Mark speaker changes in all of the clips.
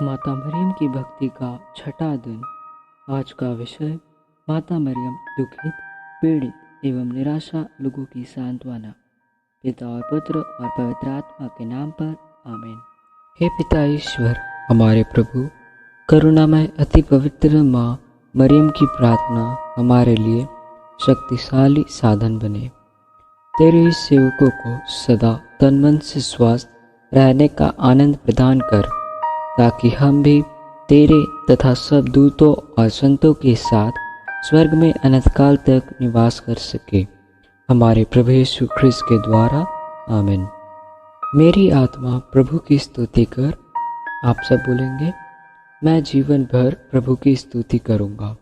Speaker 1: माता मरियम की भक्ति का छठा दिन। आज का विषय माता मरियम दुखित, पीड़ित एवं निराशा लोगों की सांत्वना। पिता और पुत्र और पवित्र आत्मा के नाम पर आमीन। हे पिता ईश्वर, हमारे प्रभु करुणामय अति पवित्र माँ मरियम की प्रार्थना हमारे लिए शक्तिशाली साधन बने। तेरे इस सेवकों को सदा तन मन से स्वस्थ रहने का आनंद प्रदान कर, ताकि हम भी तेरे तथा सब दूतों और संतों के साथ स्वर्ग में अनंत काल तक निवास कर सके, हमारे प्रभु यीशु ख्रिस्त के द्वारा। आमीन। मेरी आत्मा प्रभु की स्तुति कर। आप सब बोलेंगे, मैं जीवन भर प्रभु की स्तुति करूंगा।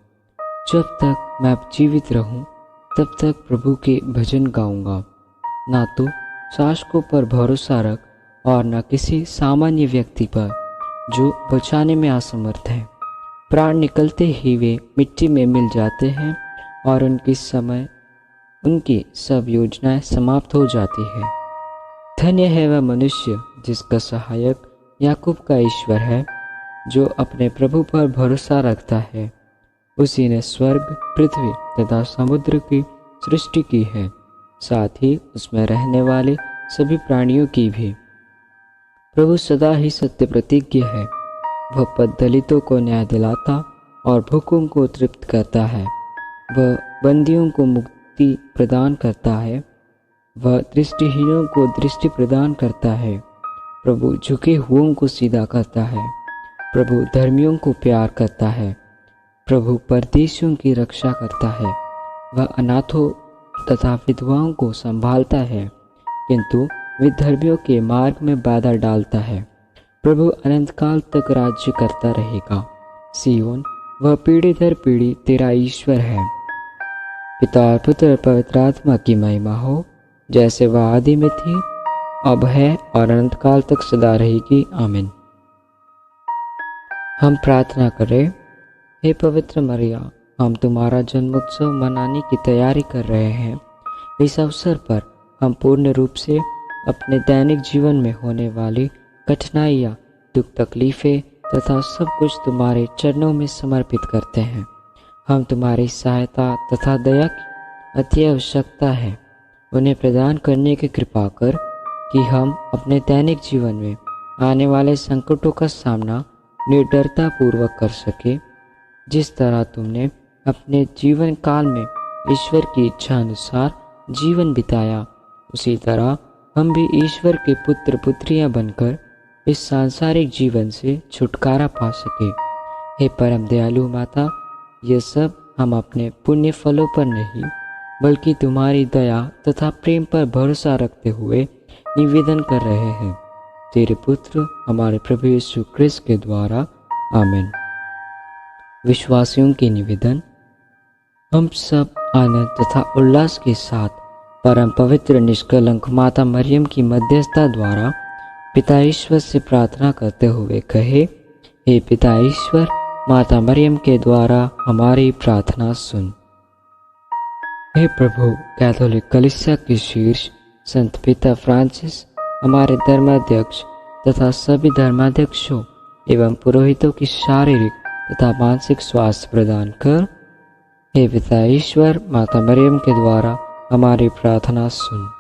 Speaker 1: जब तक मैं जीवित रहूं तब तक प्रभु के भजन गाऊंगा। ना तो शासकों पर भरोसा रख और न किसी सामान्य व्यक्ति पर जो बचाने में असमर्थ है। प्राण निकलते ही वे मिट्टी में मिल जाते हैं और उनकी सब योजनाएं समाप्त हो जाती है। धन्य है वह मनुष्य जिसका सहायक याकूब का ईश्वर है, जो अपने प्रभु पर भरोसा रखता है। उसी ने स्वर्ग, पृथ्वी तथा समुद्र की सृष्टि की है, साथ ही उसमें रहने वाले सभी प्राणियों की भी। प्रभु सदा ही सत्य प्रतिज्ञ है। वह दलितों को न्याय दिलाता और भूखों को तृप्त करता है। वह बंदियों को मुक्ति प्रदान करता है। वह दृष्टिहीनों को दृष्टि प्रदान करता है। प्रभु झुके हुओं को सीधा करता है। प्रभु धर्मियों को प्यार करता है। प्रभु परदेशियों की रक्षा करता है। वह अनाथों तथा विधवाओं को संभालता है, किंतु विधर्मियों के मार्ग में बाधा डालता है। प्रभु अनंत काल तक राज्य करता रहेगा। सियोन, वह पीढ़ी दर पीढ़ी तेरा ईश्वर है। पिता और पुत्र पवित्र आत्मा की महिमा हो, जैसे वह आदि में थी, अब है और अनंत काल तक सदा रहेगी। आमीन। हम प्रार्थना करें। हे पवित्र मरिया, हम तुम्हारा जन्मोत्सव मनाने की तैयारी कर रहे हैं। इस अवसर पर हम पूर्ण रूप से अपने दैनिक जीवन में होने वाली कठिनाइयाँ, दुख, तकलीफ़ें तथा सब कुछ तुम्हारे चरणों में समर्पित करते हैं। हम तुम्हारी सहायता तथा दया की अति आवश्यकता है। उन्हें प्रदान करने की कृपा कर कि हम अपने दैनिक जीवन में आने वाले संकटों का सामना निर्डरता पूर्वक कर सके। जिस तरह तुमने अपने जीवन काल में ईश्वर की इच्छा अनुसार जीवन बिताया, उसी तरह हम भी ईश्वर के पुत्र पुत्रियां बनकर इस सांसारिक जीवन से छुटकारा पा सके। हे परम दयालु माता, ये सब हम अपने पुण्य फलों पर नहीं, बल्कि तुम्हारी दया तथा प्रेम पर भरोसा रखते हुए निवेदन कर रहे हैं। तेरे पुत्र हमारे प्रभु यीशु ख्रिस्त के द्वारा। आमीन। विश्वासियों के निवेदन। हम सब आनंद तथा उल्लास के साथ परम पवित्र निष्कलंक माता मरियम की मध्यस्थता द्वारा पिता ईश्वर से प्रार्थना करते हुए कहे, हे पिता ईश्वर, माता मरियम के द्वारा हमारी प्रार्थना सुन। हे प्रभु, कैथोलिक कलीसिया के शीर्ष संत पिता फ्रांसिस, हमारे धर्माध्यक्ष तथा सभी धर्माध्यक्षों एवं पुरोहितों की शारीरिक तथा मानसिक स्वास्थ्य प्रदान कर। हे पिता ईश्वर, माता मरियम के द्वारा हमारी प्रार्थना सुन।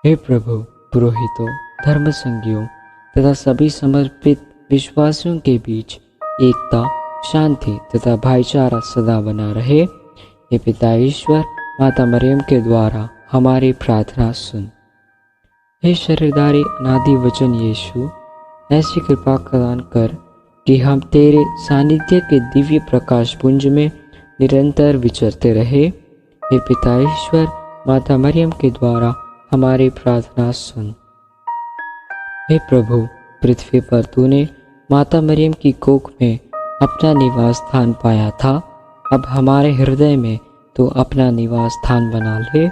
Speaker 1: हे प्रभु, पुरोहितों, धर्म संघियों तथा सभी समर्पित विश्वासियों के बीच एकता, शांति तथा भाईचारा सदा बना रहे। हे पिता ईश्वर, माता मरियम के द्वारा हमारी प्रार्थना सुन। हे शरीरधारी अनादि वचन यीशु, ऐसी कृपा प्रदान कर कि हम तेरे सानिध्य के दिव्य प्रकाश पुंज में निरंतर विचरते रहे। हे पिता ईश्वर, माता मरियम के द्वारा हमारी प्रार्थना सुन। हे प्रभु, पृथ्वी पर तूने माता मरियम की कोख में अपना निवास स्थान पाया था, अब हमारे हृदय में तो अपना निवास स्थान बना ले।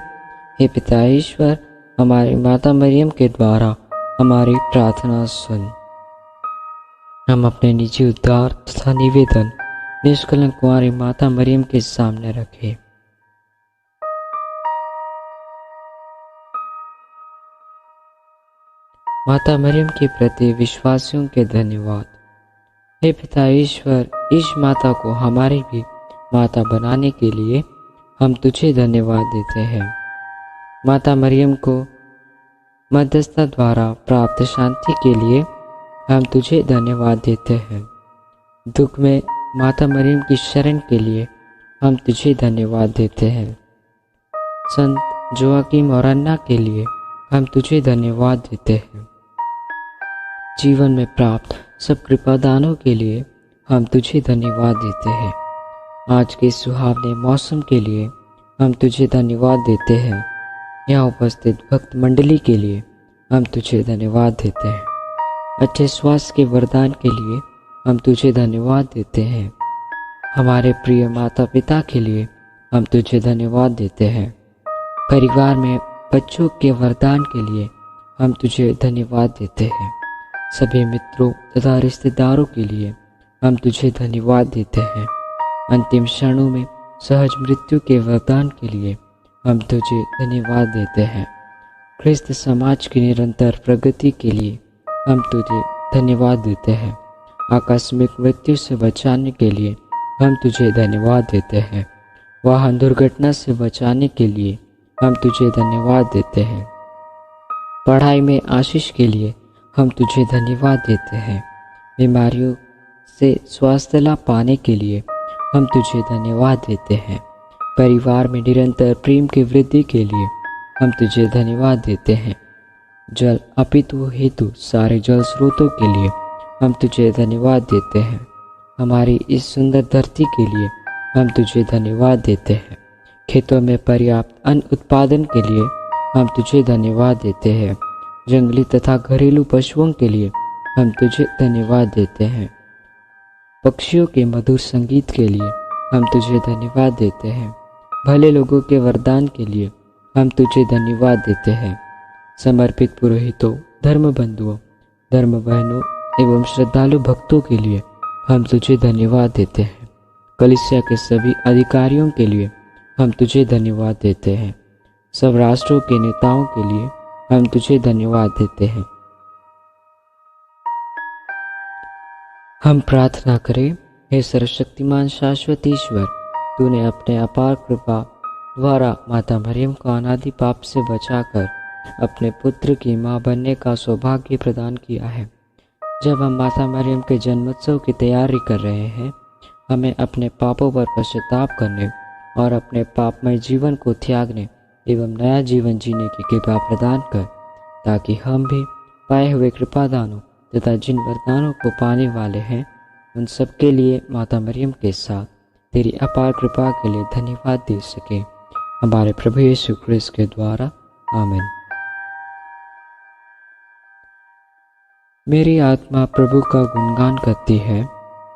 Speaker 1: हे पिता ईश्वर, हमारी माता मरियम के द्वारा हमारी प्रार्थना सुन। हम अपने निजी उद्धार तथा निवेदन निष्कलंक कुंवारी माता मरियम के सामने रखें। माता मरियम के प्रति विश्वासियों के धन्यवाद। हे पिता ईश्वर, इस माता को हमारी भी माता बनाने के लिए हम तुझे धन्यवाद देते हैं। माता मरियम को मध्यस्थता द्वारा प्राप्त शांति के लिए हम तुझे धन्यवाद देते हैं। दुख में माता मरियम की शरण के लिए हम तुझे धन्यवाद देते हैं। संत जोआकीम और अन्ना के लिए हम तुझे धन्यवाद देते हैं। जीवन में प्राप्त सब कृपादानों के लिए हम तुझे धन्यवाद देते हैं। आज के सुहावने मौसम के लिए हम तुझे धन्यवाद देते हैं। यहाँ उपस्थित भक्त मंडली के लिए हम तुझे धन्यवाद देते हैं। अच्छे स्वास्थ्य के वरदान के लिए हम तुझे धन्यवाद देते हैं। हमारे प्रिय माता पिता के लिए हम तुझे धन्यवाद देते हैं। परिवार में बच्चों के वरदान के लिए हम तुझे धन्यवाद देते हैं। सभी मित्रों तथा रिश्तेदारों के लिए हम तुझे धन्यवाद देते हैं। अंतिम क्षणों में सहज मृत्यु के वरदान के लिए हम तुझे धन्यवाद देते हैं। ख्रिस्त समाज की निरंतर प्रगति के लिए हम तुझे धन्यवाद देते हैं। आकस्मिक मृत्यु से बचाने के लिए हम तुझे धन्यवाद देते हैं। वाहन दुर्घटना से बचाने के लिए हम तुझे धन्यवाद देते हैं। पढ़ाई में आशीष के लिए हम तुझे धन्यवाद देते हैं। बीमारियों से स्वास्थ्य लाभ पाने के लिए हम तुझे धन्यवाद देते हैं। परिवार में निरंतर प्रेम की वृद्धि के लिए हम तुझे धन्यवाद देते हैं। जल अपितु हेतु सारे जल स्रोतों के लिए हम तुझे धन्यवाद देते हैं। हमारी इस सुंदर धरती के लिए हम तुझे धन्यवाद देते हैं। खेतों में पर्याप्त अन्न उत्पादन के लिए हम तुझे धन्यवाद देते हैं। जंगली तथा घरेलू पशुओं के लिए हम तुझे धन्यवाद देते हैं। पक्षियों के मधुर संगीत के लिए हम तुझे धन्यवाद देते हैं। भले लोगों के वरदान के लिए हम तुझे धन्यवाद देते हैं। समर्पित पुरोहितों, धर्म बंधुओं, धर्म बहनों एवं श्रद्धालु भक्तों के लिए हम तुझे धन्यवाद देते हैं। कलीसिया के सभी अधिकारियों के लिए हम तुझे धन्यवाद देते हैं। सब राष्ट्रों के नेताओं के लिए हम तुझे धन्यवाद देते हैं। हम प्रार्थना करें। हे सर्वशक्तिमान शाश्वत ईश्वर, तूने अपने अपार कृपा द्वारा माता मरियम को अनादि पाप से बचाकर अपने पुत्र की मां बनने का सौभाग्य प्रदान किया है। जब हम माता मरियम के जन्मोत्सव की तैयारी कर रहे हैं, हमें अपने पापों पर पश्चाताप करने और अपने पापमय जीवन को त्यागने एवं नया जीवन जीने की कृपा प्रदान कर, ताकि हम भी पाए हुए कृपादानों तथा जिन वरदानों को पाने वाले हैं, उन सब के लिए माता मरियम के साथ तेरी अपार कृपा के लिए धन्यवाद दे सके। हमारे प्रभु यीशु क्रिस्त के द्वारा, आमीन। मेरी आत्मा प्रभु का गुणगान करती है।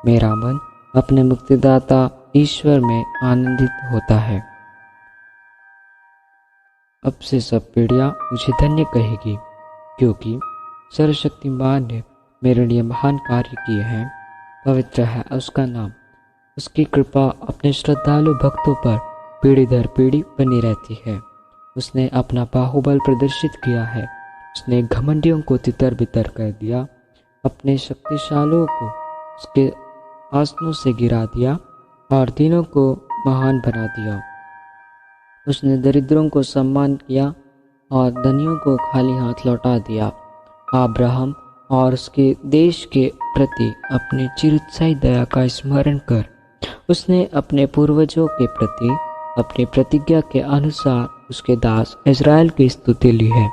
Speaker 1: मेरा मन अपने मुक्तिदाता ईश्वर में आनंदित होता है। अब से सब पीढ़ियाँ मुझे धन्य कहेगी, क्योंकि सर्वशक्तिमान ने मेरे लिए महान कार्य किए हैं। पवित्र है उसका नाम। उसकी कृपा अपने श्रद्धालु भक्तों पर पीढ़ी दर पीढ़ी बनी रहती है। उसने अपना बाहुबल प्रदर्शित किया है। उसने घमंडियों को तितर बितर कर दिया, अपने शक्तिशालियों को उसके आसनों से गिरा दिया और दीनों को महान बना दिया। उसने दरिद्रों को सम्मान किया और धनियों को खाली हाथ लौटा दिया। अब्राहम और उसके देश के प्रति अपनी चिरस्थायी दया का स्मरण कर उसने अपने पूर्वजों के प्रति अपनी प्रतिज्ञा के अनुसार उसके दास इज़राइल की स्तुति ली है।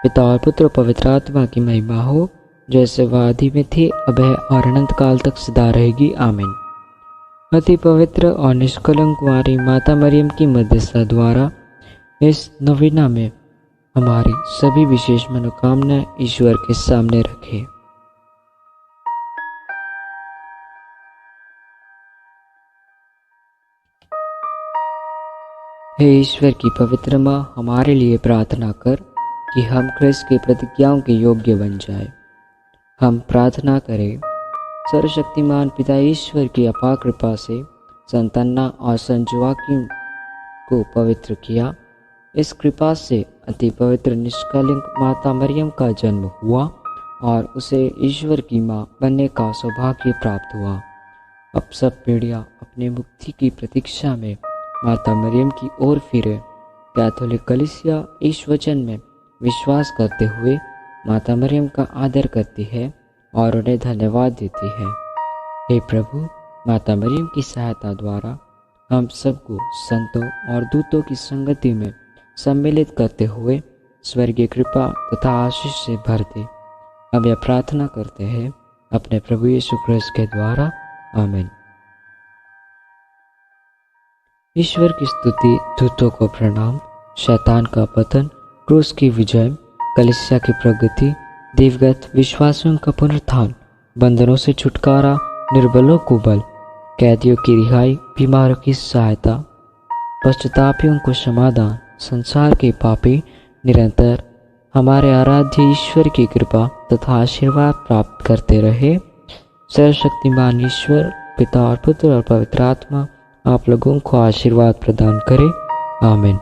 Speaker 1: पिता और पुत्र पवित्र आत्मा की महिमा हो, जैसे वह आदि में थी, अब है और अनंत काल तक सदा रहेगी। आमीन। अति पवित्र और निष्कलंक कुंवारी माता मरियम की मध्यस्थता द्वारा इस नवीना में हमारी सभी विशेष मनोकामनाएं ईश्वर के सामने रखें। हे ईश्वर की पवित्र माँ, हमारे लिए प्रार्थना कर कि हम ख्रिस्त की प्रतिज्ञाओं के योग्य बन जाए। हम प्रार्थना करें। सर्वशक्तिमान पिता ईश्वर की अपार कृपा से संत अन्ना और संत जोआकीम को पवित्र किया। इस कृपा से अति पवित्र निष्कलंक माता मरियम का जन्म हुआ और उसे ईश्वर की माँ बनने का सौभाग्य प्राप्त हुआ। अब सब पीढ़ियाँ अपने मुक्ति की प्रतीक्षा में माता मरियम की ओर फिरे। कैथोलिक कलीसिया इस वचन में विश्वास करते हुए माता मरियम का आदर करती है और उन्हें धन्यवाद देती है। हे प्रभु, माता मरियम की सहायता द्वारा हम सबको संतों और दूतों की संगति में सम्मिलित करते हुए स्वर्गीय कृपा तथा आशीष से भर दे। अब यह प्रार्थना करते हैं अपने प्रभु यीशु क्रिस्त के द्वारा, आमीन। ईश्वर की स्तुति, दूतों को प्रणाम, शैतान का पतन, क्रूस की विजय, कलीसिया की प्रगति, देवगत विश्वासियों का पुनरुत्थान, बंधनों से छुटकारा, निर्बलों को बल, कैदियों की रिहाई, बीमारों की सहायता, पश्चातापियों को समाधान, संसार के पापी निरंतर हमारे आराध्य ईश्वर की कृपा तथा आशीर्वाद प्राप्त करते रहे। सर्वशक्तिमान ईश्वर पिता और पुत्र और पवित्र आत्मा आप लोगों को आशीर्वाद प्रदान करे, आमीन।